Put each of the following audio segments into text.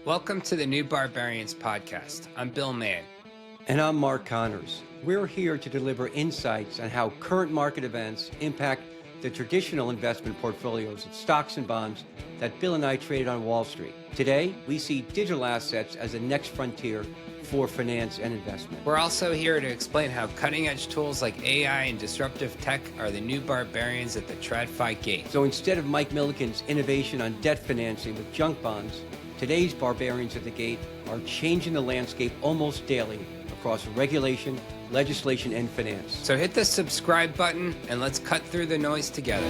Welcome to the New Barbarians podcast. I'm Bill Mann. And I'm Mark Connors. We're here to deliver insights on how current market events impact the traditional investment portfolios of stocks and bonds that Bill and I traded on Wall Street. Today, we see digital assets as the next frontier for finance and investment. We're also here to explain how cutting-edge tools like AI and disruptive tech are the new barbarians at the TradFi gate. So instead of Mike Milliken's innovation on debt financing with junk bonds, today's barbarians at the gate are changing the landscape almost daily across regulation, legislation, and finance. So hit the subscribe button and let's cut through the noise together.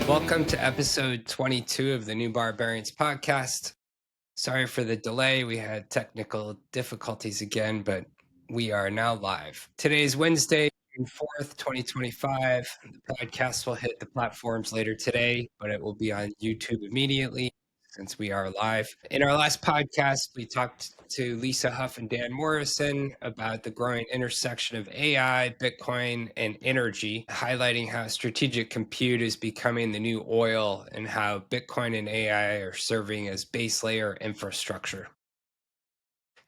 Welcome to episode 22 of the New Barbarians podcast. Sorry for the delay. We had technical difficulties again, but we are now live. Today is Wednesday, June 4th, 2025. The podcast will hit the platforms later today, but it will be on YouTube immediately since we are live. In our last podcast, we talked to Lisa Huff and Dan Morrison about the growing intersection of AI, Bitcoin, and energy, highlighting how strategic compute is becoming the new oil and how Bitcoin and AI are serving as base layer infrastructure.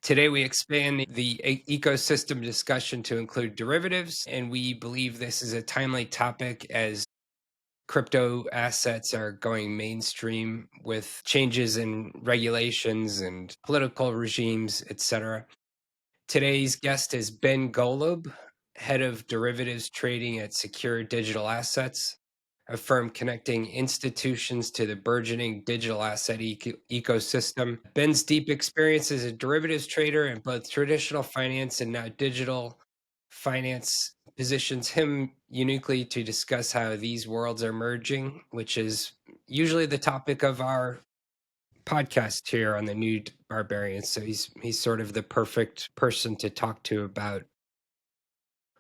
Today, we expand the ecosystem discussion to include derivatives, and we believe this is a timely topic as crypto assets are going mainstream with changes in regulations and political regimes, etc. Today's guest is Ben Golub, head of derivatives trading at Secure Digital Assets, a firm connecting institutions to the burgeoning digital asset ecosystem. Ben's deep experience as a derivatives trader in both traditional finance and now digital finance positions him uniquely to discuss how these worlds are merging, which is usually the topic of our podcast here on the New Barbarians. So he's sort of the perfect person to talk to about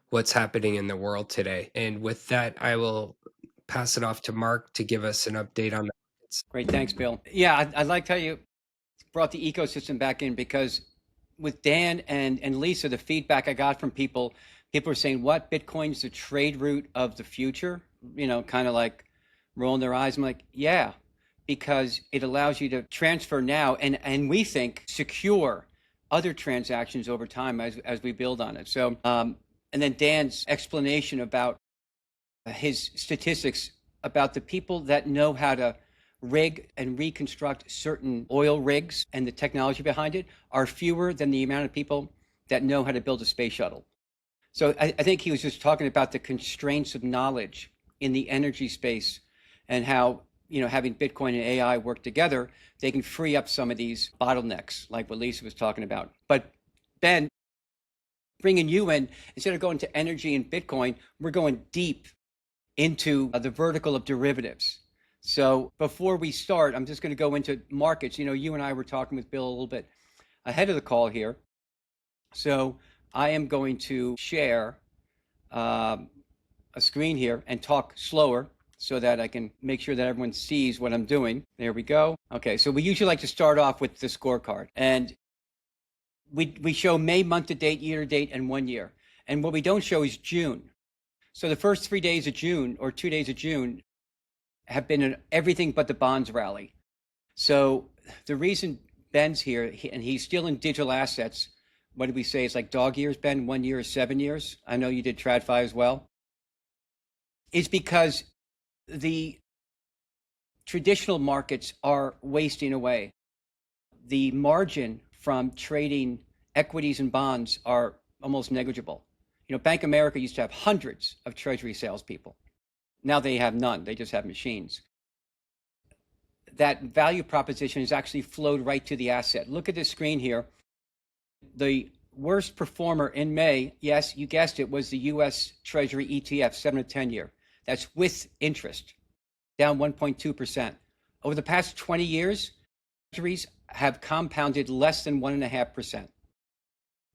what's happening in the world today. And with that, I will pass it off to Mark to give us an update on that. Great, thanks, Bill. Yeah, I liked how you brought the ecosystem back in, because with Dan and Lisa, the feedback I got from people were saying, what, Bitcoin's the trade route of the future? You know, kind of like rolling their eyes. I'm like, yeah, because it allows you to transfer now and we think secure other transactions over time as we build on it. So, and then Dan's explanation about his statistics about the people that know how to rig and reconstruct certain oil rigs and the technology behind it are fewer than the amount of people that know how to build a space shuttle. So I think he was just talking about the constraints of knowledge in the energy space and how, you know, having Bitcoin and AI work together, they can free up some of these bottlenecks, like what Lisa was talking about. But Ben, bringing you in, instead of going to energy and Bitcoin, we're going deep into the vertical of derivatives. So before we start, I'm just going to go into markets. You know, you and I were talking with Bill a little bit ahead of the call here. So I am going to share a screen here and talk slower so that I can make sure that everyone sees what I'm doing. There we go. Okay, so we usually like to start off with the scorecard. And we show May month to date, year to date, and 1 year. And what we don't show is June. So the first 3 days of June or 2 days of June have been everything but the bonds rally. So the reason Ben's here, and he's still in digital assets, what did we say? It's like dog years, Ben? 1 year is 7 years. I know you did TradFi as well. Is because the traditional markets are wasting away. The margin from trading equities and bonds are almost negligible. You know, Bank of America used to have hundreds of treasury salespeople. Now they have none. They just have machines. That value proposition has actually flowed right to the asset. Look at this screen here. The worst performer in May, yes, you guessed it, was the U.S. Treasury ETF 7 to 10 year. That's with interest, down 1.2%. Over the past 20 years, treasuries have compounded less than 1.5%.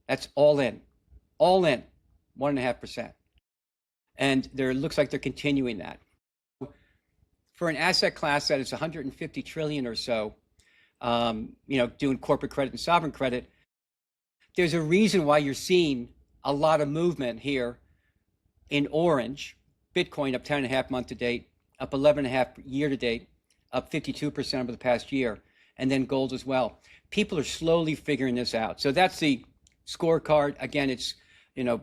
That's all in, 1.5%. And there looks like they're continuing that. For an asset class that is 150 trillion or so, you know, doing corporate credit and sovereign credit, there's a reason why you're seeing a lot of movement here in orange. Bitcoin up 10.5 month to date, up 11.5 year to date. up 52% over the past year, and then gold as well. People are slowly figuring this out. So that's the scorecard. Again, it's, if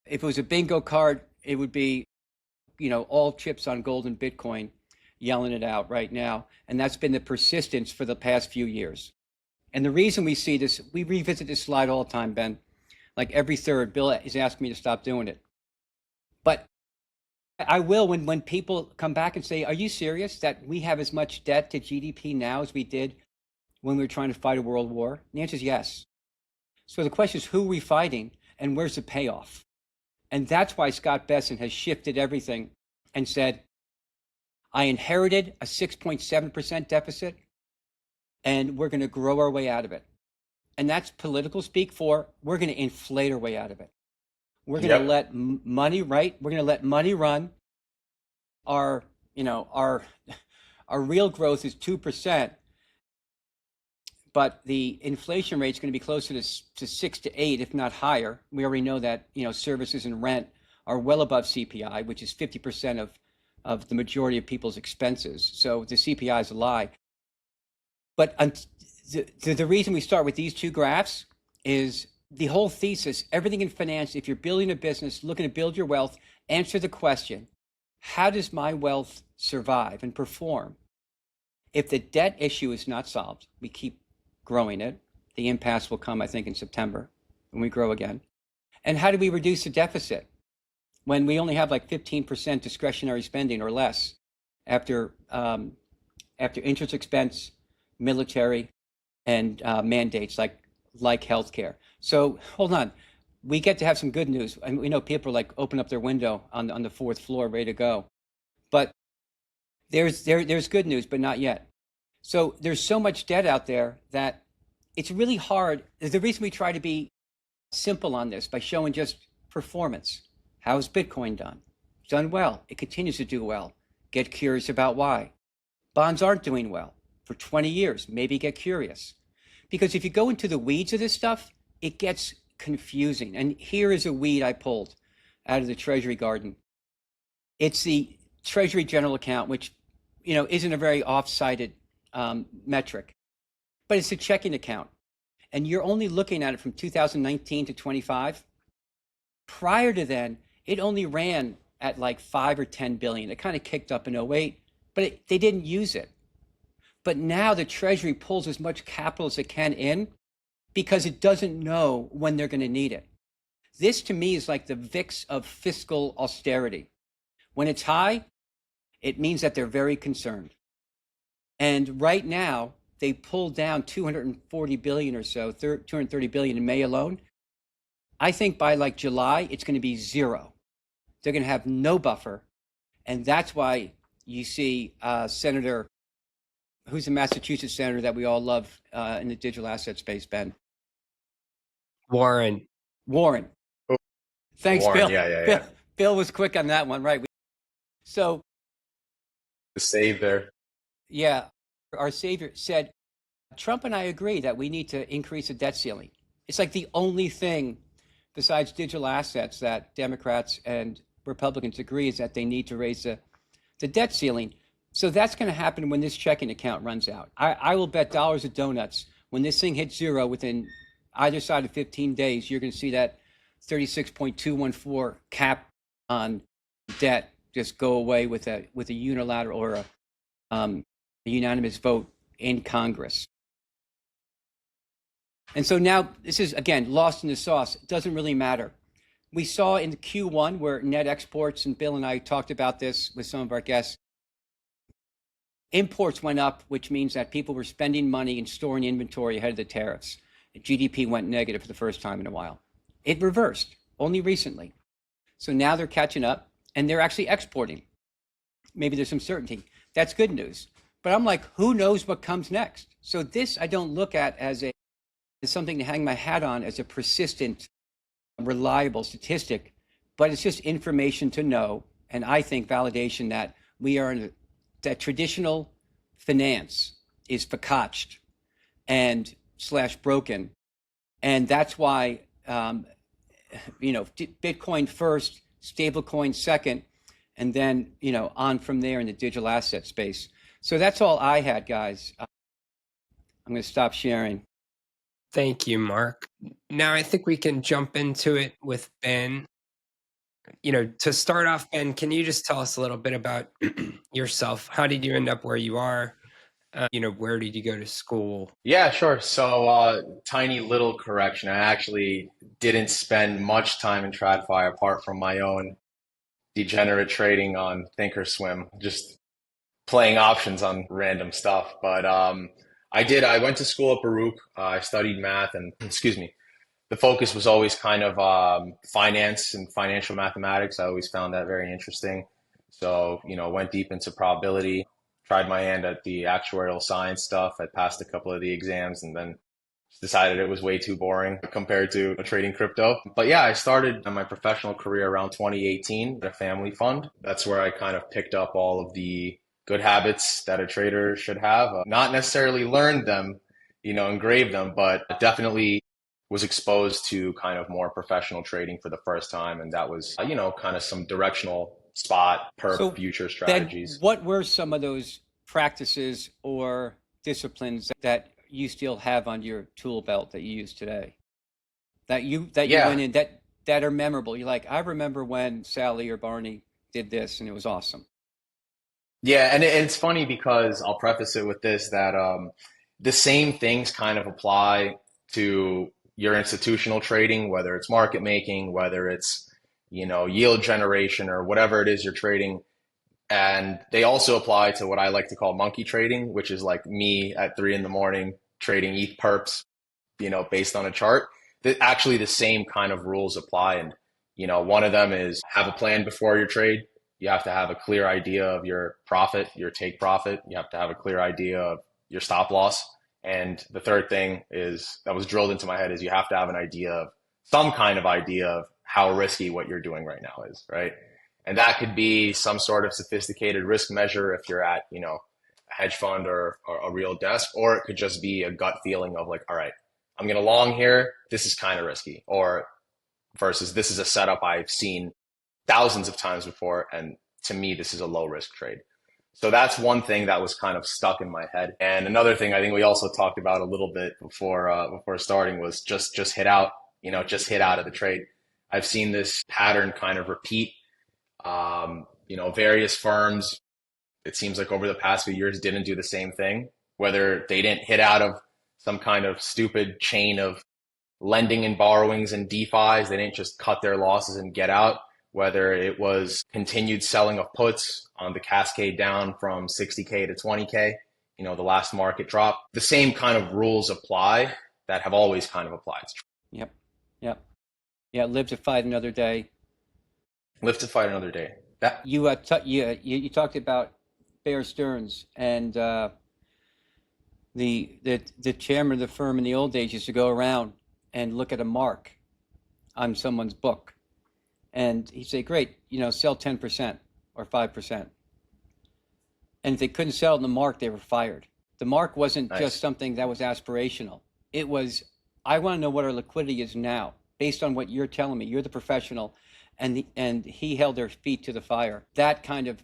it was a bingo card, it would be, all chips on gold and Bitcoin yelling it out right now. And that's been the persistence for the past few years. And the reason we see this, we revisit this slide all the time, Ben. Like every third, Bill is asking me to stop doing it. But I will when people come back and say, are you serious that we have as much debt to GDP now as we did when we were trying to fight a world war? And the answer is yes. So the question is, who are we fighting and where's the payoff? And that's why Scott Bessent has shifted everything and said, I inherited a 6.7% deficit and we're going to grow our way out of it. And that's political speak for we're going to inflate our way out of it. We're going to let money, right? We're going to let money run. Our real growth is 2%, but the inflation rate is going to be closer to 6 to 8, if not higher. We already know that services and rent are well above CPI, which is 50% of the majority of people's expenses. So the CPI is a lie. But the reason we start with these two graphs is the whole thesis, everything in finance, if you're building a business, looking to build your wealth, answer the question, how does my wealth survive and perform? If the debt issue is not solved, we keep growing it. The impasse will come, I think, in September when we grow again. And how do we reduce the deficit when we only have like 15% discretionary spending or less after interest expense, military, and mandates like healthcare? So hold on, we get to have some good news. And we know people are like open up their window on the fourth floor, ready to go. But there's good news, but not yet. So there's so much debt out there that it's really hard. The reason we try to be simple on this by showing just performance. How's Bitcoin done? It's done well. It continues to do well. Get curious about why. Bonds aren't doing well for 20 years. Maybe get curious. Because if you go into the weeds of this stuff, it gets confusing. And here is a weed I pulled out of the Treasury garden. It's the Treasury General Account, which isn't a very off-cited metric, but it's a checking account. And you're only looking at it from 2019 to 25. Prior to then, it only ran at like 5 or 10 billion. It kind of kicked up in 08, but they didn't use it. But now the Treasury pulls as much capital as it can in because it doesn't know when they're going to need it. This to me is like the VIX of fiscal austerity. When it's high, it means that they're very concerned. And right now, they pulled down 240 billion or so, 230 billion in May alone. I think by like July, it's going to be zero. They're going to have no buffer. And that's why you see Senator, who's the Massachusetts senator that we all love in the digital asset space, Ben? Warren. Oh, thanks, Warren, Bill. yeah. Bill was quick on that one, right? So The save there. yeah, our savior said, Trump and I agree that we need to increase the debt ceiling. It's like the only thing besides digital assets that Democrats and Republicans agree is that they need to raise the debt ceiling. So that's going to happen when this checking account runs out. I will bet dollars of donuts when this thing hits zero within either side of 15 days, you're going to see that 36.214 cap on debt just go away with a unilateral or a unanimous vote in Congress. And so now this is, again, lost in the sauce. It doesn't really matter. We saw in the Q1 where net exports, and Bill and I talked about this with some of our guests, imports went up, which means that people were spending money and storing inventory ahead of the tariffs. GDP went negative for the first time in a while. It reversed only recently. So now they're catching up and they're actually exporting. Maybe there's some certainty. That's good news. But I'm like, who knows what comes next? So this I don't look at as something to hang my hat on as a persistent, reliable statistic, but it's just information to know. And I think validation that we are that traditional finance is fakatched and / broken. And that's why, Bitcoin first, stablecoin second, and then, on from there in the digital asset space. So that's all I had, guys. I'm going to stop sharing. Thank you, Mark. Now I think we can jump into it with Ben. To start off, Ben, can you just tell us a little bit about yourself? How did you end up where you are? Where did you go to school? Yeah, sure. So, tiny little correction. I actually didn't spend much time in TradFi apart from my own degenerate trading on Thinkorswim, just playing options on random stuff. But I went to school at Baruch. I studied math and, excuse me, the focus was always kind of finance and financial mathematics. I always found that very interesting. So, went deep into probability, tried my hand at the actuarial science stuff. I passed a couple of the exams and then decided it was way too boring compared to trading crypto. But yeah, I started my professional career around 2018 at a family fund. That's where I kind of picked up all of the good habits that a trader should have. Not necessarily learned them, engraved them, but definitely was exposed to kind of more professional trading for the first time. And that was, kind of some directional spot per So future then, strategies. what were some of those practices or disciplines that you still have on your tool belt that you use today? That you Yeah, went in that are memorable. You're like, I remember when Sally or Barney did this and it was awesome. yeah. And it's funny because I'll preface it with this that the same things kind of apply to your institutional trading, whether it's market making, whether it's, yield generation or whatever it is you're trading. And they also apply to what I like to call monkey trading, which is like me at 3 in the morning trading ETH perps, based on a chart. That actually the same kind of rules apply. And, one of them is have a plan before your trade. You have to have a clear idea of your profit, your take profit. You have to have a clear idea of your stop loss. And the third thing is that was drilled into my head is you have to have an idea of some kind of idea of how risky what you're doing right now is, right? And that could be some sort of sophisticated risk measure if you're at, a hedge fund or a real desk, or it could just be a gut feeling of like, all right, I'm going to long here. This is kind of risky. Or versus this is a setup I've seen thousands of times before. And to me, this is a low risk trade. So that's one thing that was kind of stuck in my head. And another thing I think we also talked about a little bit before starting was just hit out, just hit out of the trade. I've seen this pattern kind of repeat. Various firms, it seems like over the past few years didn't do the same thing, whether they didn't hit out of some kind of stupid chain of lending and borrowings and DeFis. They didn't just cut their losses and get out, whether it was continued selling of puts on the cascade down from 60K to 20K, the last market drop. The same kind of rules apply that have always kind of applied. Yep. Yep. Yeah. Live to fight another day. Live to fight another day. That You talked about Bear Stearns and the chairman of the firm in the old days used to go around and look at a mark on someone's book, and he'd say, "Great, sell 10% or 5%." And if they couldn't sell the mark, they were fired. The mark wasn't just nice. something that was aspirational. It was, I want to know what our liquidity is now, based on what you're telling me. You're the professional, and he held their feet to the fire. That kind of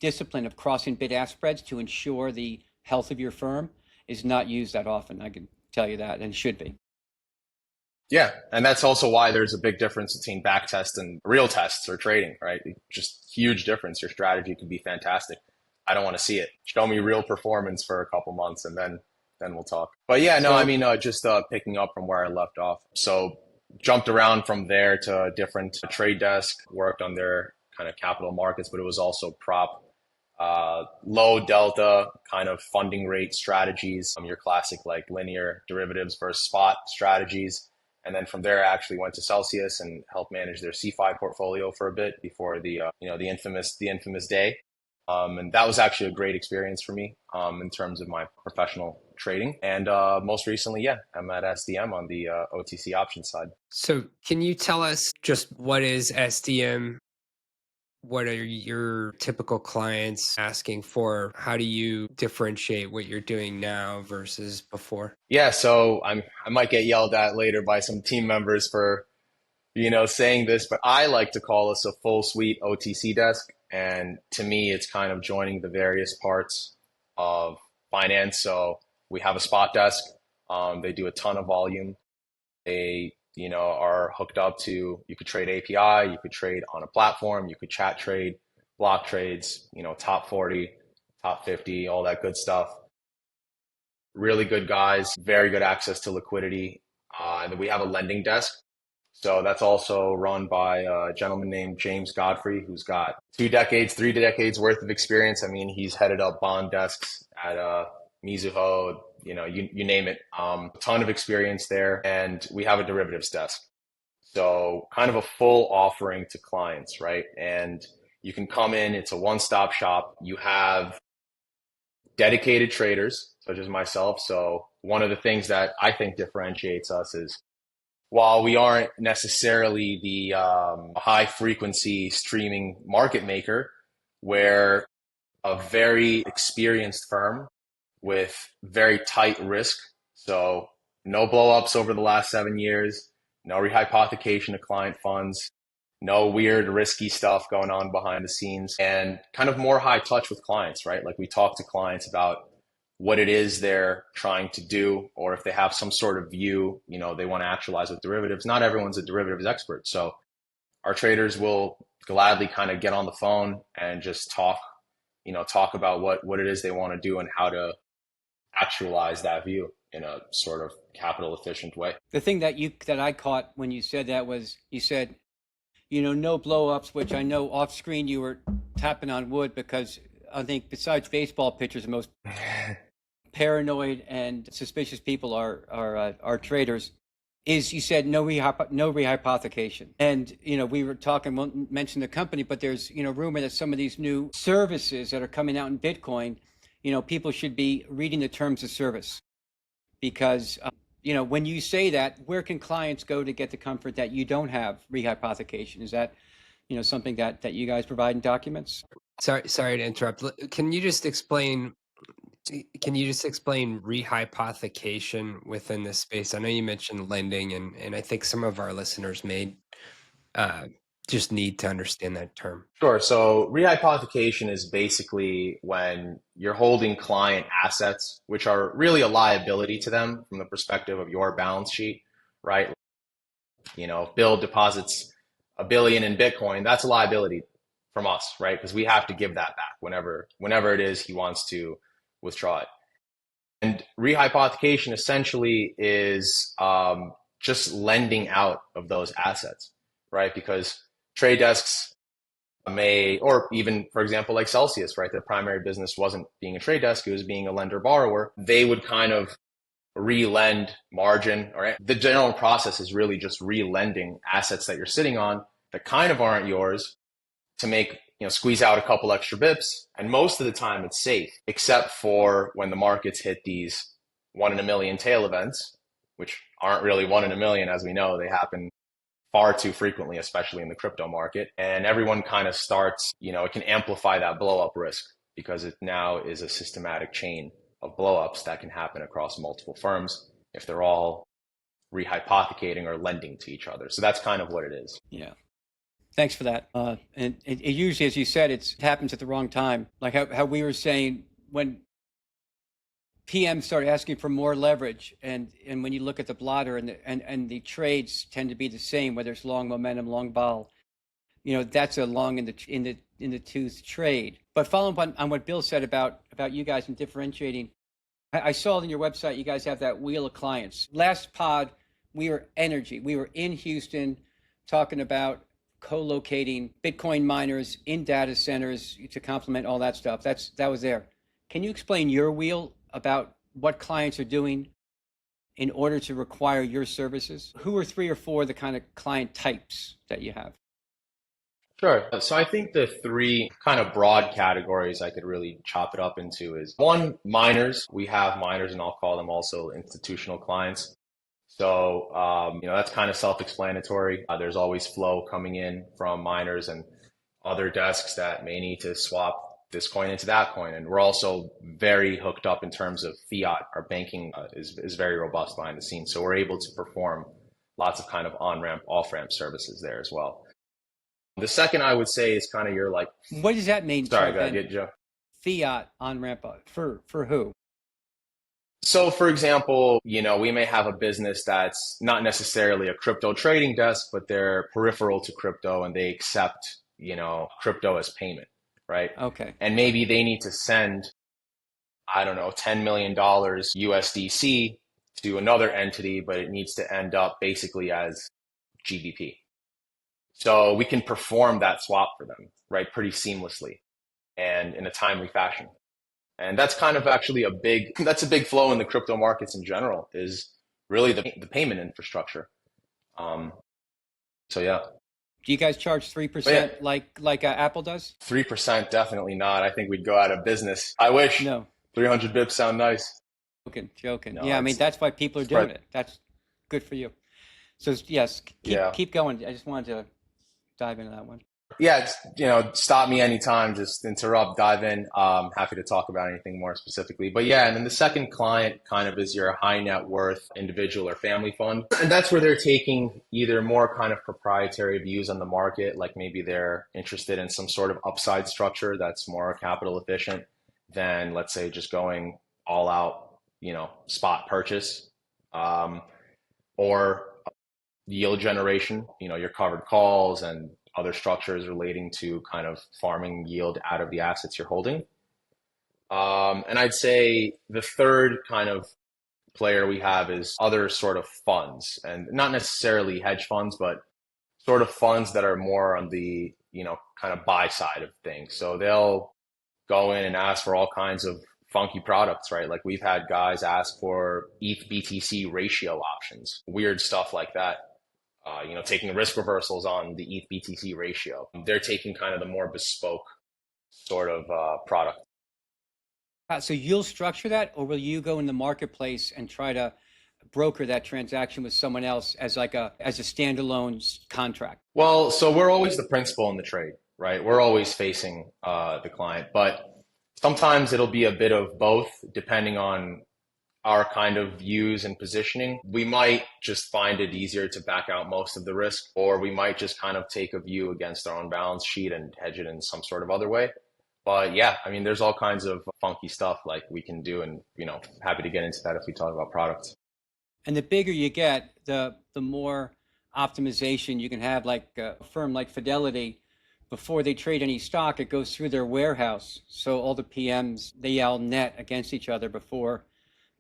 discipline of crossing bid-ask spreads to ensure the health of your firm is not used that often. I can tell you that, and it should be. Yeah, and that's also why there's a big difference between back tests and real tests or trading, right? Just huge difference. Your strategy could be fantastic. I don't want to see it. Show me real performance for a couple months, and then we'll talk. But yeah, no, I So, mean, just picking up from where I left off. So jumped around from there to a different trade desk, worked on their kind of capital markets, but it was also prop, low delta kind of funding rate strategies, your classic like linear derivatives versus spot strategies. And then from there, I actually went to Celsius and helped manage their CFI portfolio for a bit before the infamous day. And that was actually a great experience for me in terms of my professional trading. And most recently, yeah, I'm at SDM on the OTC options side. So, can you tell us just what is SDM? What are your typical clients asking for? How do you differentiate what you're doing now versus before? Yeah, so I might get yelled at later by some team members for saying this, but I like to call us a full suite OTC desk. And to me, it's kind of joining the various parts of finance. So we have a spot desk. They do a ton of volume. They, are hooked up to, you could trade API, you could trade on a platform, you could chat trade, block trades, top 40, top 50, all that good stuff. Really good guys, very good access to liquidity. And then we have a lending desk. So that's also run by a gentleman named James Godfrey, who's got 2 decades, 3 decades worth of experience. I mean, he's headed up bond desks at Mizuho, you name it. A ton of experience there. And we have a derivatives desk. So kind of a full offering to clients, right? And you can come in, it's a one-stop shop. You have dedicated traders, such as myself. So one of the things that I think differentiates us is, while we aren't necessarily the high frequency streaming market maker, we're a very experienced firm with very tight risk. So no blowups over the last 7 years, no rehypothecation of client funds, no weird risky stuff going on behind the scenes, and kind of more high touch with clients, right? Like we talk to clients about what it is they're trying to do, or if they have some sort of view, they want to actualize with derivatives. Not everyone's a derivatives expert. So our traders will gladly kind of get on the phone and just talk about what it is they want to do and how to actualize that view in a sort of capital efficient way. The thing that I caught when you said that was, you said, no blow-ups, which I know off screen you were tapping on wood, because I think besides baseball pitchers, the most paranoid and suspicious people are traders. Is, you said no rehypothecation, and we were talking, won't mention the company, but there's rumor that some of these new services that are coming out in Bitcoin, people should be reading the terms of service, because when you say that, where can clients go to get the comfort that you don't have rehypothecation? Is that something that you guys provide in documents? Sorry to interrupt. Can you just explain rehypothecation within this space? I know you mentioned lending, and I think some of our listeners may just need to understand that term. Sure. So rehypothecation is basically when you're holding client assets, which are really a liability to them from the perspective of your balance sheet, right? If Bill deposits $1 billion in Bitcoin, that's a liability from us, right? Because we have to give that back whenever it is he wants to withdraw it. And rehypothecation essentially is just lending out of those assets, right? Because trade desks may, or even, for example, like Celsius, right? Their primary business wasn't being a trade desk, it was being a lender borrower. They would kind of re-lend margin, or the general process is really just re-lending assets that you're sitting on that kind of aren't yours to make, squeeze out a couple extra bips. And most of the time it's safe, except for when the markets hit these 1 in a million tail events, which aren't really 1 in a million, as we know. They happen far too frequently, especially in the crypto market. And everyone kind of starts, it can amplify that blow up risk, because it now is a systematic chain of blowups that can happen across multiple firms if they're all rehypothecating or lending to each other. So that's kind of what it is. Yeah. Thanks for that. And it usually, as you said, it happens at the wrong time. Like how we were saying, when PM started asking for more leverage, and when you look at the blotter and the trades tend to be the same, whether it's long momentum, long vol, that's a long in the tooth trade. But following up on what Bill said about you guys and differentiating, I saw on your website you guys have that wheel of clients. Last pod, we were in Houston talking about co-locating Bitcoin miners in data centers to complement all that stuff. That was there. Can you explain your wheel about what clients are doing in order to require your services? Who are 3 or 4 the kind of client types that you have? Sure. So I think the 3 kind of broad categories I could really chop it up into is, 1, miners. We have miners, and I'll call them also institutional clients. So, that's kind of self-explanatory. There's always flow coming in from miners and other desks that may need to swap this coin into that coin. And we're also very hooked up in terms of fiat. Our banking is very robust behind the scenes. So we're able to perform lots of kind of on-ramp, off-ramp services there as well. The second I would say is kind of your like... What does that mean? Sorry, go ahead, Joe. fiat on-ramp for who? So for example, we may have a business that's not necessarily a crypto trading desk, but they're peripheral to crypto and they accept, crypto as payment, right? Okay. And maybe they need to send, I don't know, $10 million USDC to another entity, but it needs to end up basically as GBP. So we can perform that swap for them, right? Pretty seamlessly and in a timely fashion. And that's kind of actually that's a big flow in the crypto markets in general, is really the payment infrastructure. So yeah. Do you guys charge 3% like Apple does? 3%, definitely not. I think we'd go out of business. I wish. No. 300 bips sound nice. Joking. No, yeah, I mean, that's why people are doing it. That's good for you. So yes, keep going. I just wanted to dive into that one. Yeah, stop me anytime, just interrupt, dive in. Happy to talk about anything more specifically. But yeah, and then the second client kind of is your high net worth individual or family fund. And that's where they're taking either more kind of proprietary views on the market, like maybe they're interested in some sort of upside structure that's more capital efficient than, let's say, just going all out, spot purchase, or yield generation, your covered calls and other structures relating to kind of farming yield out of the assets you're holding. And I'd say the third kind of player we have is other sort of funds, and not necessarily hedge funds, but sort of funds that are more on the, kind of buy side of things. So they'll go in and ask for all kinds of funky products, right? Like we've had guys ask for ETH BTC ratio options, weird stuff like that. Taking risk reversals on the ETH BTC ratio. They're taking kind of the more bespoke sort of product. So you'll structure that, or will you go in the marketplace and try to broker that transaction with someone else as a standalone contract? Well, so we're always the principal in the trade, right? We're always facing the client, but sometimes it'll be a bit of both depending on our kind of views and positioning. We might just find it easier to back out most of the risk, or we might just kind of take a view against our own balance sheet and hedge it in some sort of other way. But yeah, I mean, there's all kinds of funky stuff like we can do, and happy to get into that if we talk about products. And the bigger you get, the more optimization you can have. Like a firm like Fidelity, before they trade any stock, it goes through their warehouse. So all the PMs, they all net against each other before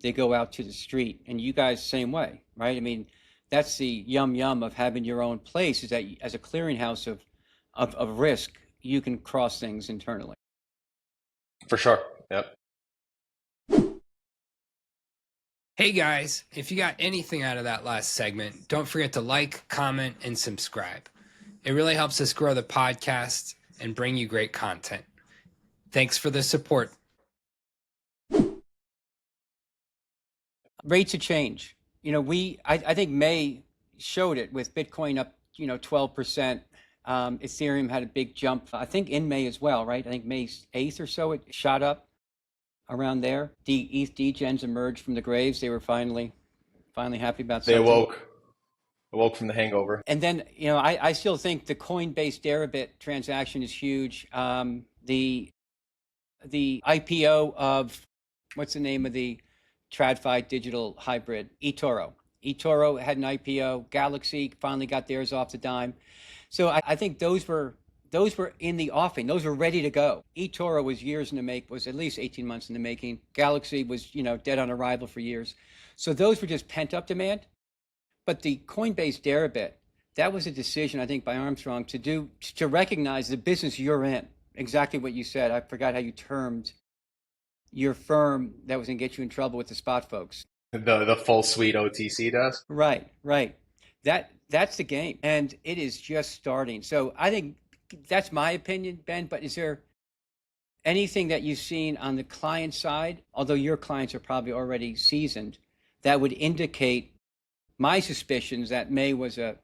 they go out to the street. And you guys, same way, right? I mean, that's the yum of having your own place, is that as a clearinghouse of risk, you can cross things internally. For sure. Yep. Hey guys, if you got anything out of that last segment, don't forget to like, comment, and subscribe. It really helps us grow the podcast and bring you great content. Thanks for the support. Rates of change. I think May showed it with Bitcoin up, 12%. Ethereum had a big jump, I think in May as well, right? I think May 8th or so, it shot up around there. The ETH degens emerged from the graves. They were finally happy about something. They awoke from the hangover. And then, I still think the Coinbase Deribit transaction is huge. The IPO of, what's the name of the TradFi digital hybrid? eToro. eToro had an IPO. Galaxy finally got theirs off the dime. So I think those were in the offing. Those were ready to go. eToro was years in the make, was at least 18 months in the making. Galaxy was, dead on arrival for years. So those were just pent up demand. But the Coinbase Deribit, that was a decision, I think, by Armstrong to recognize the business you're in. Exactly what you said. I forgot how you termed your firm that was going to get you in trouble with the spot folks. The full suite OTC desk? Right. That's the game. And it is just starting. So I think that's my opinion, Ben, but is there anything that you've seen on the client side, although your clients are probably already seasoned, that would indicate my suspicions that May was a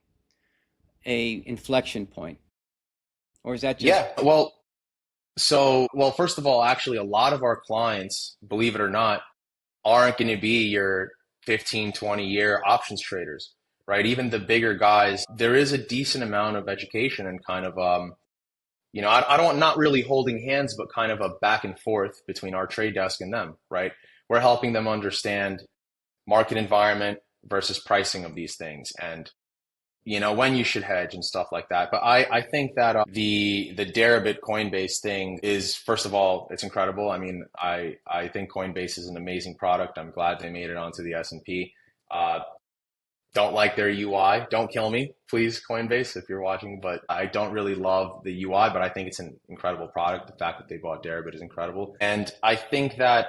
inflection point? Or is that just... Yeah, well, first of all, actually, a lot of our clients, believe it or not, aren't going to be your 15, 20-year options traders, right? Even the bigger guys, there is a decent amount of education and kind of I don't, not really holding hands, but kind of a back and forth between our trade desk and them, right? We're helping them understand market environment versus pricing of these things, and when you should hedge and stuff like that. But I think that the Deribit Coinbase thing is, first of all, it's incredible. I mean, I think Coinbase is an amazing product. I'm glad they made it onto the S&P. Don't like their UI. Don't kill me, please, Coinbase, if you're watching. But I don't really love the UI, but I think it's an incredible product. The fact that they bought Deribit is incredible. And I think that,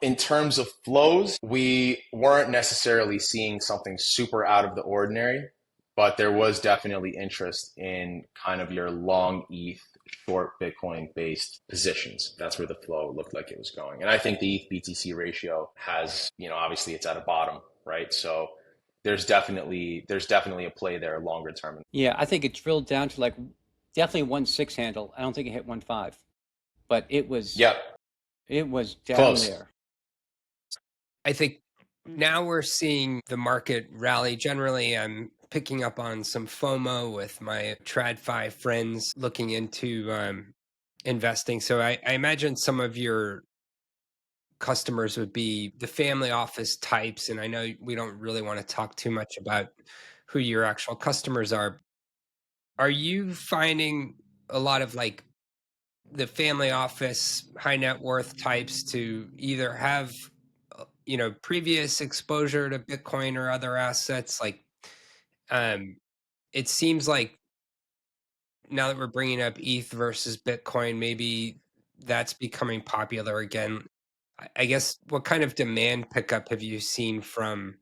in terms of flows, we weren't necessarily seeing something super out of the ordinary, but there was definitely interest in kind of your long ETH, short Bitcoin based positions. That's where the flow looked like it was going. And I think the ETH BTC ratio has, obviously it's at a bottom, right? So there's definitely a play there longer term. Yeah, I think it drilled down to like definitely 1.6 handle. I don't think it hit 1.5, but it was down Close. there. I think now we're seeing the market rally. Generally, I'm picking up on some FOMO with my TradFi friends looking into investing. So I imagine some of your customers would be the family office types. And I know we don't really want to talk too much about who your actual customers are. Are you finding a lot of like the family office, high net worth types to either have, previous exposure to Bitcoin or other assets? Like, it seems like now that we're bringing up ETH versus Bitcoin, maybe that's becoming popular again. I guess, what kind of demand pickup have you seen from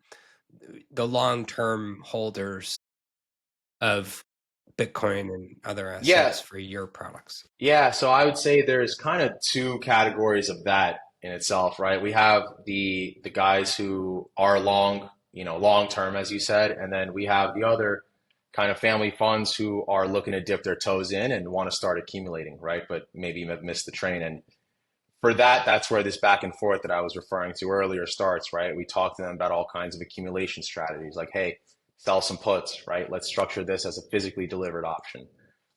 the long-term holders of Bitcoin and other Yeah. assets for your products? Yeah. So I would say there's kind of two categories of that in itself, right? We have the guys who are long term, as you said, and then we have the other kind of family funds who are looking to dip their toes in and want to start accumulating, right? But maybe have missed the train. And for that, that's where this back and forth that I was referring to earlier starts, right? We talk to them about all kinds of accumulation strategies, like, hey, sell some puts, right? Let's structure this as a physically delivered option.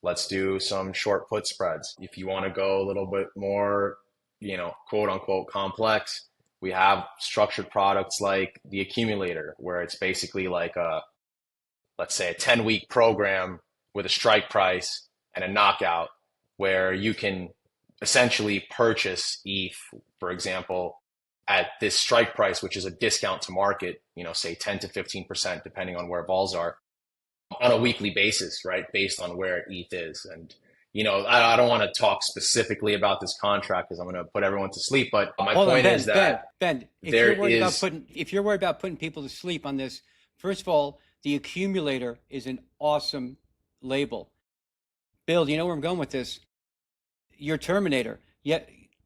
Let's do some short put spreads. If you want to go a little bit more, quote unquote complex, we have structured products like the accumulator, where it's basically like let's say a 10-week program with a strike price and a knockout, where you can essentially purchase ETH, for example, at this strike price, which is a discount to market, say 10 to 15%, depending on where vols are, on a weekly basis, right? Based on where ETH is. And, I don't want to talk specifically about this contract because I'm going to put everyone to sleep. But my point is that Ben, if you're worried about putting people to sleep on this, first of all, the accumulator is an awesome label. Bill, do you know where I'm going with this? Your Terminator.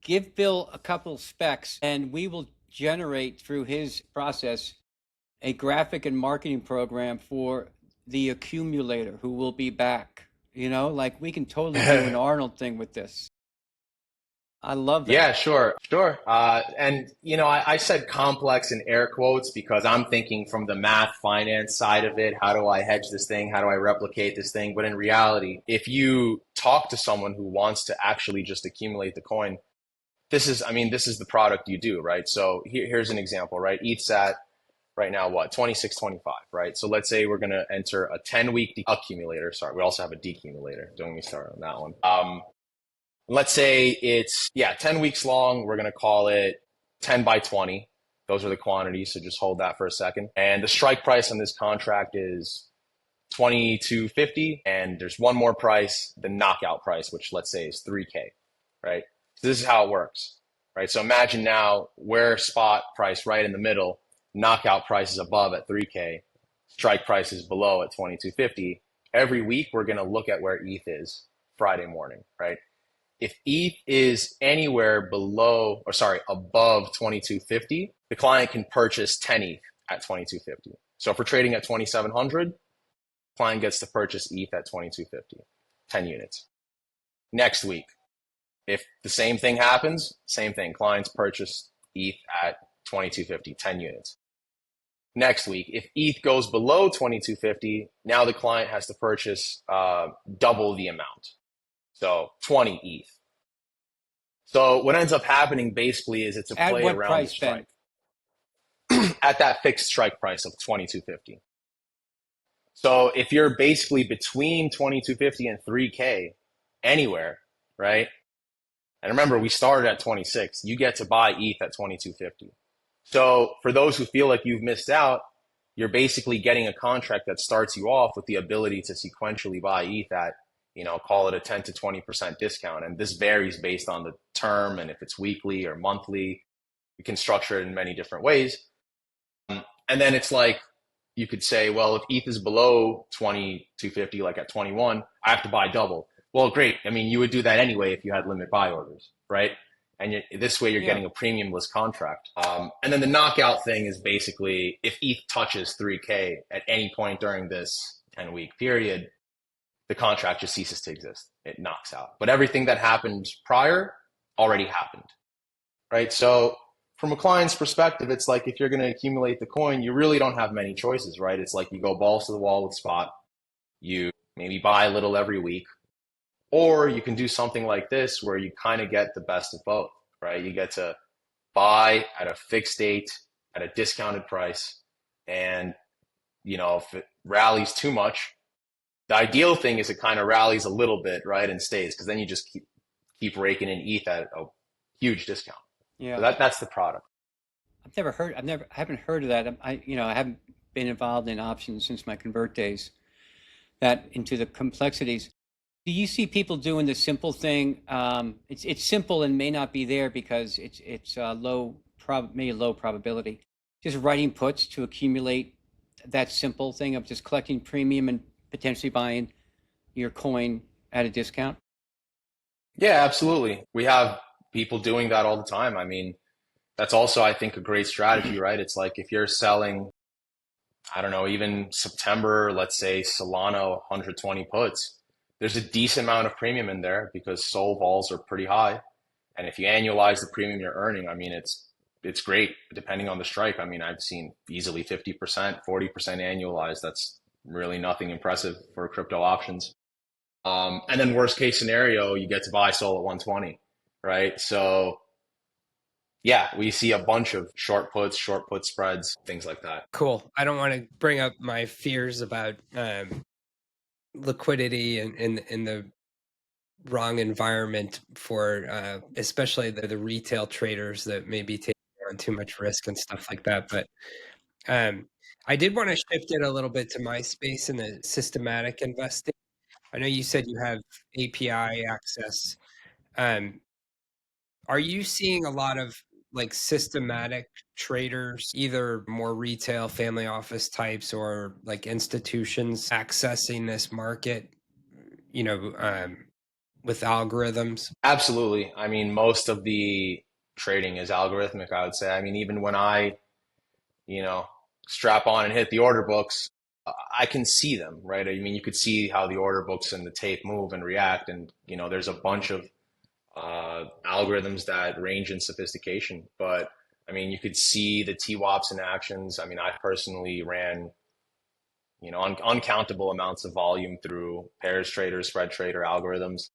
Give Bill a couple specs and we will generate through his process a graphic and marketing program for the accumulator who will be back. Like we can totally do an Arnold thing with this. I love that. Yeah, sure. And, I said complex in air quotes because I'm thinking from the math finance side of it. How do I hedge this thing? How do I replicate this thing? But in reality, if you talk to someone who wants to actually just accumulate the coin, this is the product you do, right? So here's an example, right? ETH's at right now, what, 26.25, right? So let's say we're going to enter a 10-week accumulator. Sorry, we also have a decumulator. Don't get me started on that one. Let's say it's 10 weeks long. We're going to call it 10 by 20. Those are the quantities. So just hold that for a second. And the strike price on this contract is 22.50. And there's one more price, the knockout price, which let's say is 3K, right? So this is how it works, right? So imagine now we're spot price right in the middle, knockout price is above at 3K, strike price is below at 22.50. Every week, we're going to look at where ETH is Friday morning, right? If ETH is anywhere above 2250, the client can purchase 10 ETH at 2250. So if we're trading at 2700, client gets to purchase ETH at 2250, 10 units. Next week, if the same thing happens, same thing, clients purchase ETH at 2250, 10 units. Next week, if ETH goes below 2250, now the client has to purchase double the amount. So 20 ETH. So what ends up happening basically is it's a At play what around the price, Ben? strike at that fixed strike price of 2250. So if you're basically between 2250 and 3K anywhere, right? And remember, we started at 26. You get to buy ETH at 2250. So for those who feel like you've missed out, you're basically getting a contract that starts you off with the ability to sequentially buy ETH at, call it a 10 to 20% discount. And this varies based on the term and if it's weekly or monthly. You can structure it in many different ways. And then it's like, you could say, well, if ETH is below 2250, like at 21, I have to buy double. Well, great. I mean, you would do that anyway if you had limit buy orders, right? And this way you're getting a premiumless contract. And then the knockout thing is basically if ETH touches 3K at any point during this 10-week period, the contract just ceases to exist. It knocks out. But everything that happened prior already happened, right? So from a client's perspective, it's like if you're going to accumulate the coin, you really don't have many choices, right? It's like you go balls to the wall with spot. You maybe buy a little every week. Or you can do something like this where you kind of get the best of both, right? You get to buy at a fixed date at a discounted price. And, if it rallies too much, the ideal thing is it kind of rallies a little bit, right? And stays, because then you just keep raking in ETH at a huge discount. Yeah. So that's the product. I haven't heard of that. I haven't been involved in options since my convert days, that into the complexities. Do you see people doing the simple thing? It's simple and may not be there because it's maybe low probability. Just writing puts to accumulate that simple thing of just collecting premium and potentially buying your coin at a discount. Yeah, absolutely. We have people doing that all the time. I mean, that's also, I think, a great strategy, right? It's like if you're selling, I don't know, even September, let's say Solana 120 puts, there's a decent amount of premium in there because SOL vols are pretty high. And if you annualize the premium you're earning, I mean, it's great depending on the strike. I mean, I've seen easily 50%, 40% annualized. That's really nothing impressive for crypto options. And then worst case scenario, you get to buy SOL at 120, right? So yeah, we see a bunch of short put spreads, things like that. Cool. I don't want to bring up my fears about liquidity and in the wrong environment for especially the retail traders that may be taking on too much risk and stuff like that. But I did want to shift it a little bit to my space in the systematic investing. I know you said you have API access. Are you seeing a lot of like systematic traders, either more retail family office types or like institutions accessing this market, with algorithms? Absolutely. I mean, most of the trading is algorithmic, I would say. I mean, even when I, strap on and hit the order books, I can see them, right? I mean, you could see how the order books and the tape move and react. And, there's a bunch of algorithms that range in sophistication. But I mean, you could see the TWAPs in actions. I mean, I personally ran, uncountable amounts of volume through pairs trader, spread trader algorithms,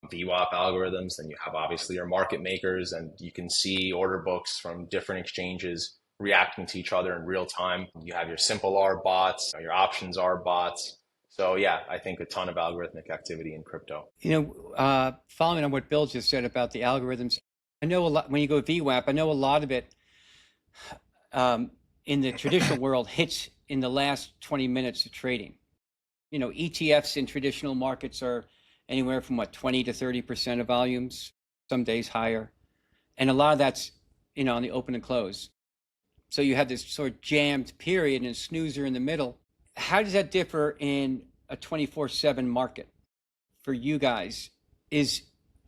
VWAP algorithms. Then you have obviously your market makers, and you can see order books from different exchanges reacting to each other in real time. You have your simple R bots, your options R bots. So yeah, I think a ton of algorithmic activity in crypto. Following on what Bill just said about the algorithms, I know a lot when you go VWAP. I know a lot of it in the traditional world hits in the last 20 minutes of trading. ETFs in traditional markets are anywhere from 20 to 30% of volumes, some days higher, and a lot of that's on the open and close. So you have this sort of jammed period and a snoozer in the middle. How does that differ in a 24/7 market for you guys? Is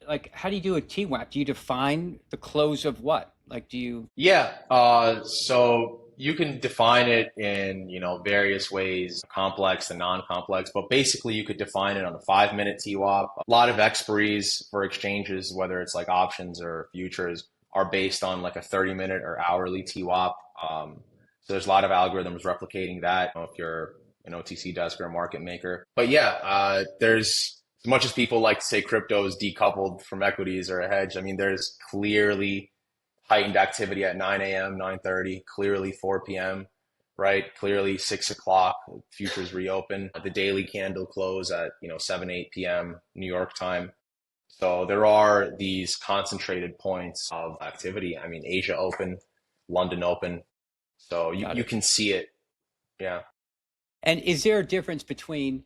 like, how do you do a TWAP? Do you define the close of what? Like, do you? Yeah. So you can define it in, various ways, complex and non-complex, but basically you could define it on a 5-minute TWAP. A lot of expiries for exchanges, whether it's like options or futures, are based on like a 30-minute or hourly TWAP. So there's a lot of algorithms replicating that if you're an OTC desk or a market maker. But yeah, there's as much as people like to say crypto is decoupled from equities or a hedge, I mean, there's clearly heightened activity at 9 a.m., 9:30, clearly 4 p.m., right? Clearly 6 o'clock, futures reopen. The daily candle close at, 7, 8 p.m. New York time. So there are these concentrated points of activity. I mean, Asia open, London open. So you can see it. Yeah. And is there a difference between,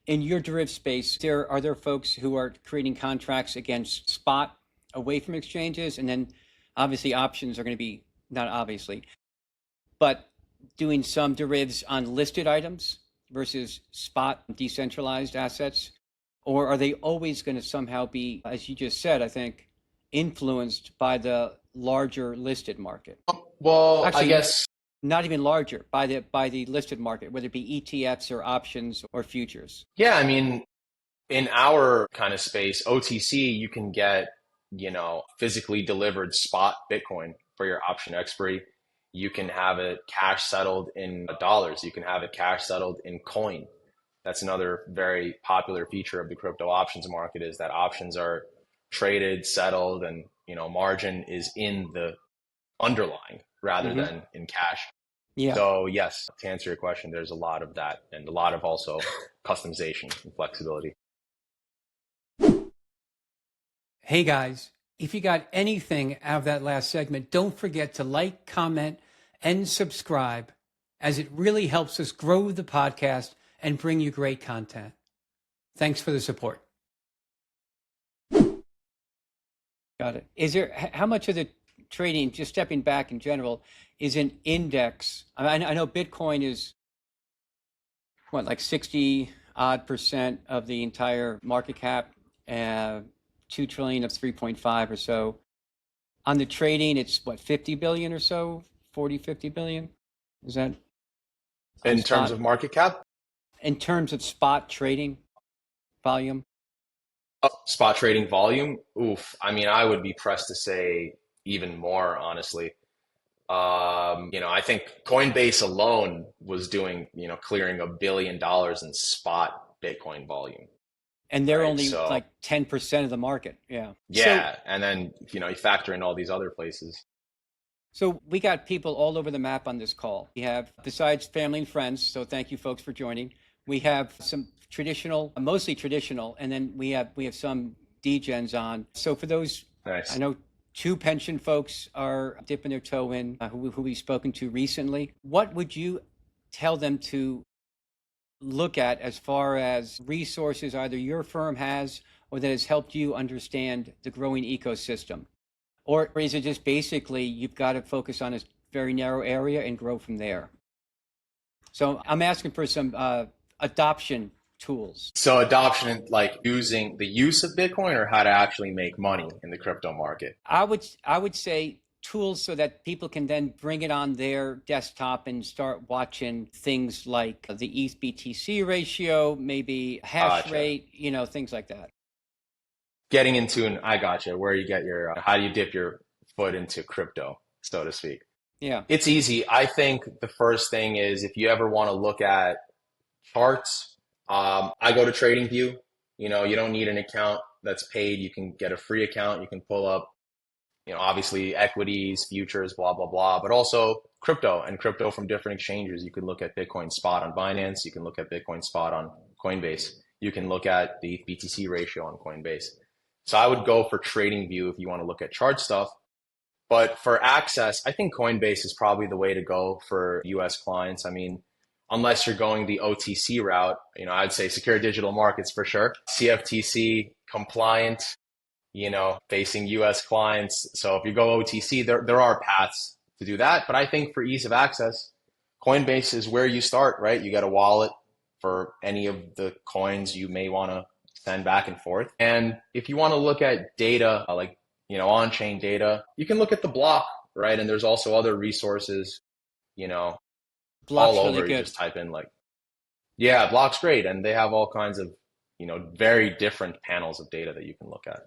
in your derivative space, are there folks who are creating contracts against spot away from exchanges? And then obviously options are going to be, not obviously, but doing some derivatives on listed items versus spot decentralized assets? Or are they always going to somehow be, as you just said, I think, influenced by the larger listed market? Well, Actually, I guess not even larger, by the listed market, whether it be ETFs or options or futures. yeah, I mean, in our kind of space, OTC, you can get, physically delivered spot Bitcoin for your option expiry. You can have it cash settled in dollars. You can have it cash settled in coin. That's another very popular feature of the crypto options market, is that options are traded, settled, and, margin is in the underlying rather than in cash. Yeah. So yes, to answer your question, there's a lot of that and a lot of also customization and flexibility. Hey guys, if you got anything out of that last segment, don't forget to like, comment, and subscribe, as it really helps us grow the podcast and bring you great content. Thanks for the support. Got it. How much of the trading, just stepping back in general, is an index? I know Bitcoin is what, like 60 odd percent of the entire market cap, 2 trillion of 3.5 or so. On the trading, it's what, 50 billion or so, 40, 50 billion? Is that in terms of market cap? In terms of spot trading volume? Spot trading volume? Oof. I mean, I would be pressed to say even more, honestly. I think Coinbase alone was doing, clearing $1 billion in spot Bitcoin volume. And they're only like 10% of the market. Yeah. Yeah. And then, you factor in all these other places. So we got people all over the map on this call. We have, besides family and friends, so thank you folks for joining. We have some traditional, mostly traditional, and then we have some degens on. So for those, nice. I know 2 pension folks are dipping their toe in, who we've spoken to recently. What would you tell them to look at as far as resources either your firm has or that has helped you understand the growing ecosystem? Or is it just basically you've got to focus on a very narrow area and grow from there? So I'm asking for some adoption tools. So adoption, like using the use of Bitcoin, or how to actually make money in the crypto market? I would say tools so that people can then bring it on their desktop and start watching things like the ETH BTC ratio, maybe hash rate, things like that. Getting into I gotcha, where you get your, how do you dip your foot into crypto, so to speak? Yeah. It's easy. I think the first thing is, if you ever want to look at charts, I go to TradingView. You don't need an account that's paid. You can get a free account. You can pull up, obviously equities, futures, blah, blah, blah, but also crypto from different exchanges. You can look at Bitcoin spot on Binance. You can look at Bitcoin spot on Coinbase. You can look at the BTC ratio on Coinbase. So I would go for TradingView if you want to look at chart stuff. But for access, I think Coinbase is probably the way to go for US clients. I mean, unless you're going the OTC route, I'd say Secure Digital Markets for sure. CFTC compliant, facing US clients. So if you go OTC, there are paths to do that. But I think for ease of access, Coinbase is where you start, right? You got a wallet for any of the coins you may want to send back and forth. And if you want to look at data, like, on-chain data, you can look at the block, right? And there's also other resources, Block's all over. Really good. You just type in Block's great. And they have all kinds of, very different panels of data that you can look at.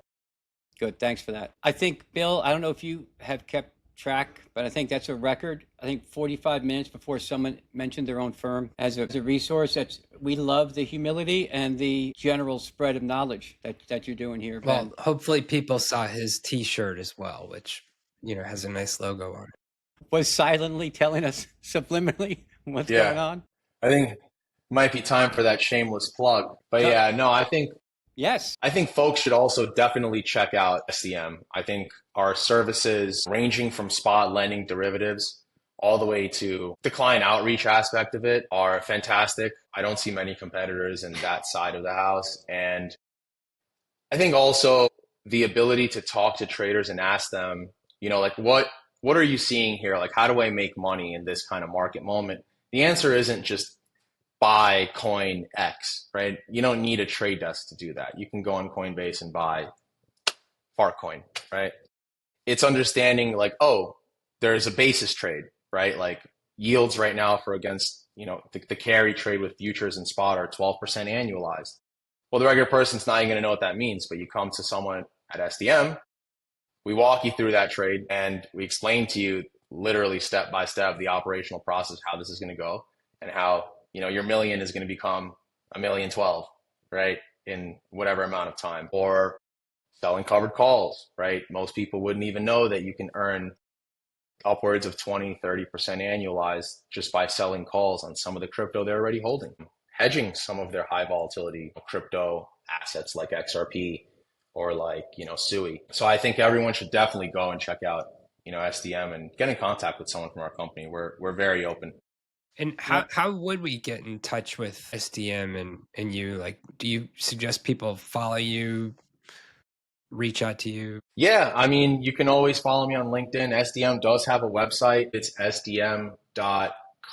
Good. Thanks for that. I think, Bill, I don't know if you have kept track, but I think that's a record. I think 45 minutes before someone mentioned their own firm as a resource. We love the humility and the general spread of knowledge that you're doing here, Ben. Well, hopefully people saw his T-shirt as well, which has a nice logo on it. Was silently telling us subliminally what's going on. I think it might be time for that shameless plug. But yeah, no, I think folks should also definitely check out SDM. I think our services ranging from spot lending derivatives all the way to the client outreach aspect of it are fantastic. I don't see many competitors in that side of the house. And I think also the ability to talk to traders and ask them, like what are you seeing here? Like, how do I make money in this kind of market moment? The answer isn't just buy coin X, right? You don't need a trade desk to do that. You can go on Coinbase and buy Farcoin, right? It's understanding like, oh, there's a basis trade, right? Like yields right now for against, the carry trade with futures and spot are 12% annualized. Well, the regular person's not even going to know what that means, but you come to someone at SDM, we walk you through that trade and we explain to you literally step by step the operational process, how this is going to go and how, your million is going to become 1,012,000, right? In whatever amount of time. Or selling covered calls, right? Most people wouldn't even know that you can earn upwards of 20, 30% annualized just by selling calls on some of the crypto they're already holding. Hedging some of their high volatility crypto assets like XRP or like, SUI. So I think everyone should definitely go and check out, SDM and get in contact with someone from our company. We're very open. And how would we get in touch with SDM and you? Like, do you suggest people follow you, reach out to you? Yeah, I mean, you can always follow me on LinkedIn. SDM does have a website. It's sdm.co.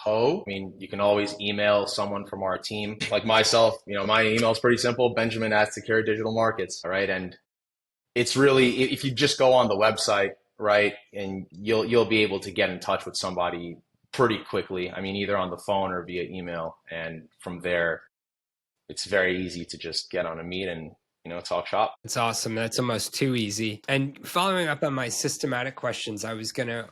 I mean, you can always email someone from our team. Like myself, my email is pretty simple, Benjamin@Secure Digital Markets, all right? And it's really, if you just go on the website, right, and you'll be able to get in touch with somebody pretty quickly. I mean, either on the phone or via email. And from there, it's very easy to just get on a meet and, talk shop. It's awesome. That's almost too easy. And following up on my systematic questions, I was going to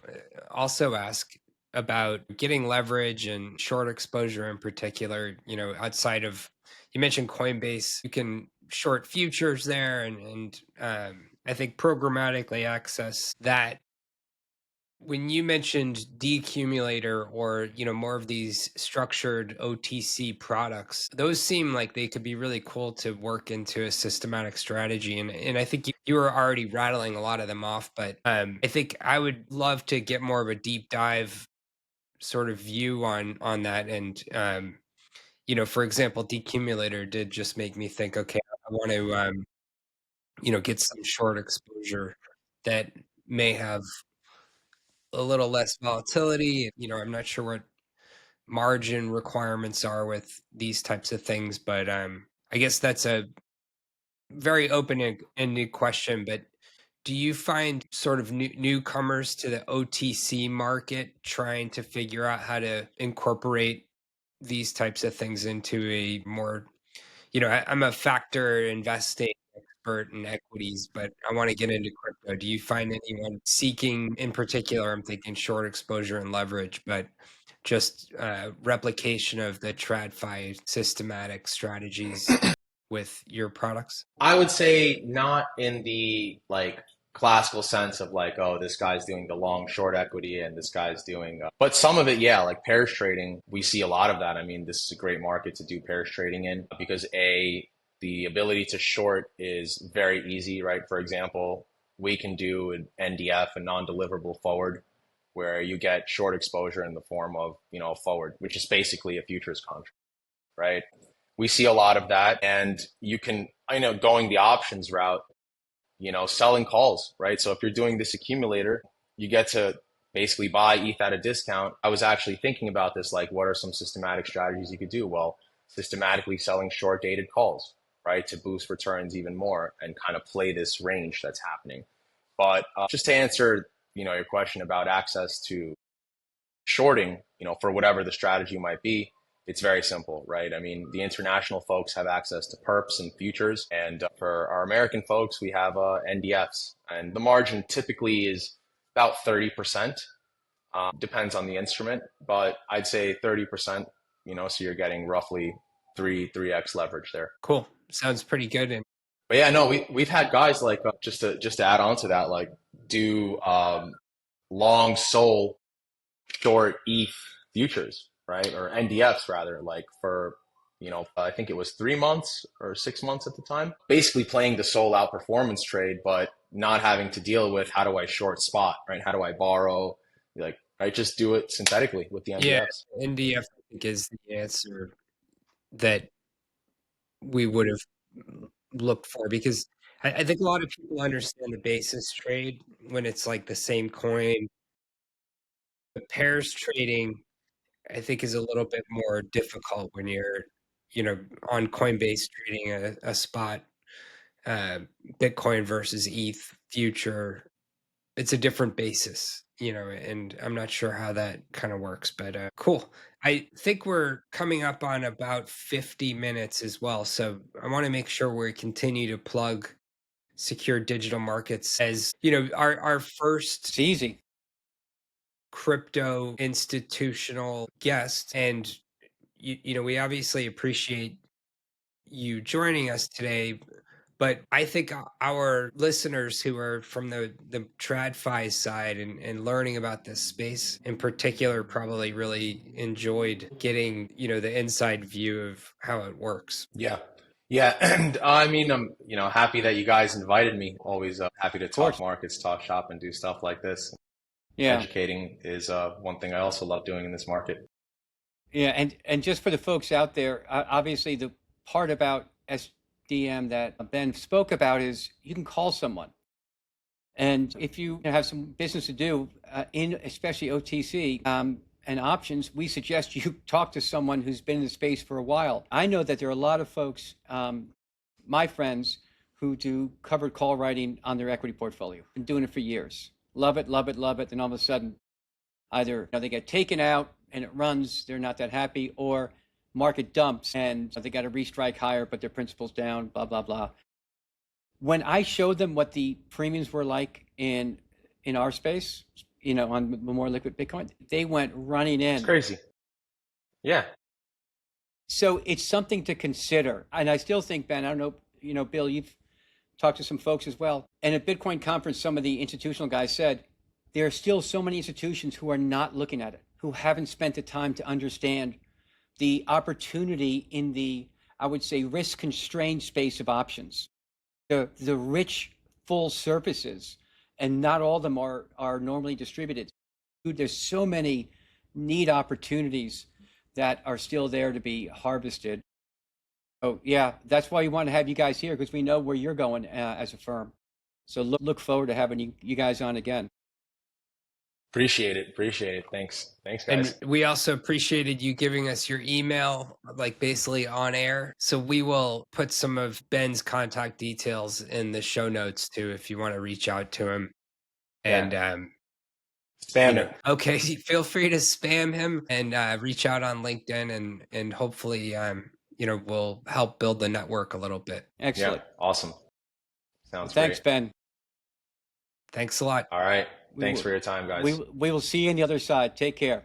also ask about getting leverage and short exposure in particular, outside of, you mentioned Coinbase, you can short futures there and I think programmatically access that. When you mentioned decumulator or, more of these structured OTC products, those seem like they could be really cool to work into a systematic strategy. And I think you were already rattling a lot of them off, but I think I would love to get more of a deep dive sort of view on that. And, for example, decumulator did just make me think, okay, I want to, get some short exposure that may have a little less volatility. I'm not sure what margin requirements are with these types of things, but I guess that's a very open-ended question. But do you find sort of newcomers to the OTC market trying to figure out how to incorporate these types of things into a more, I'm a factor investing expert in equities, but I want to get into crypto. Do you find anyone seeking, in particular, I'm thinking short exposure and leverage, but just replication of the TradFi systematic strategies with your products? I would say not in the classical sense of like, oh, this guy's doing the long short equity and this guy's doing, but some of it, yeah, like pairs trading, we see a lot of that. I mean, this is a great market to do pairs trading in because the ability to short is very easy, right? For example, we can do an NDF, a non-deliverable forward, where you get short exposure in the form of, a forward, which is basically a futures contract, right? We see a lot of that, and you can, going the options route, selling calls, right? So if you're doing this accumulator, you get to basically buy ETH at a discount. I was actually thinking about this, like, what are some systematic strategies you could do? Well, systematically selling short dated calls, right, to boost returns even more and kind of play this range that's happening. But just to answer, your question about access to shorting, for whatever the strategy might be, it's very simple, right? I mean, the international folks have access to perps and futures. And for our American folks, we have NDFs. And the margin typically is about 30%. Depends on the instrument, but I'd say 30%, so you're getting roughly 3x leverage there. Cool. Sounds pretty good. And But yeah, no, we've had guys like just to add on to that, like do long SOL, short ETH futures, right? Or NDFs rather, like for I think it was 3 months or 6 months at the time. Basically playing the SOL outperformance trade, but not having to deal with how do I short spot, right? How do I borrow? Like, right, just do it synthetically with the yeah, NDFs. NDF I think is the answer that we would have looked for, because I think a lot of people understand the basis trade when it's like the same coin. The pairs trading, I think, is a little bit more difficult when you're, on Coinbase trading a spot Bitcoin versus ETH future. It's a different basis, and I'm not sure how that kind of works, but cool. I think we're coming up on about 50 minutes as well. So I want to make sure we continue to plug Secure Digital Markets as, our first It's easy. crypto institutional guest. And, we obviously appreciate you joining us today. But I think our listeners who are from the TradFi side and learning about this space in particular probably really enjoyed getting, the inside view of how it works. Yeah. Yeah. And I mean, I'm, happy that you guys invited me. Always happy to talk course. markets, talk shop, and do stuff like this. Yeah. Educating is one thing I also love doing in this market. Yeah. And just for the folks out there, obviously the part about SDM that Ben spoke about is you can call someone. And if you have some business to do in especially OTC and options, we suggest you talk to someone who's been in the space for a while. I know that there are a lot of folks, my friends, who do covered call writing on their equity portfolio. Been doing it for years. Love it, love it, love it. Then all of a sudden, either they get taken out and it runs, they're not that happy, or market dumps and they got to restrike higher, but their principal's down, blah, blah, blah. When I showed them what the premiums were like in our space, on the more liquid Bitcoin, they went running in. It's crazy. Yeah. So it's something to consider. And I still think, Ben, I don't know, Bill, you've talked to some folks as well. And at Bitcoin conference, some of the institutional guys said, there are still so many institutions who are not looking at it, who haven't spent the time to understand the opportunity in the, I would say, risk-constrained space of options. The rich, full surfaces, and not all of them are normally distributed. There's so many neat opportunities that are still there to be harvested. Oh yeah, that's why we want to have you guys here, because we know where you're going as a firm. So look forward to having you guys on again. Appreciate it. Thanks, guys. And we also appreciated you giving us your email, like basically on air. So we will put some of Ben's contact details in the show notes too, if you want to reach out to him. And spam it. Okay, feel free to spam him and reach out on LinkedIn, and hopefully, we'll help build the network a little bit. Excellent. Yeah, awesome. Sounds Thanks, great. Ben. Thanks a lot. All right. Thanks for your time, guys. We will see you on the other side. Take care.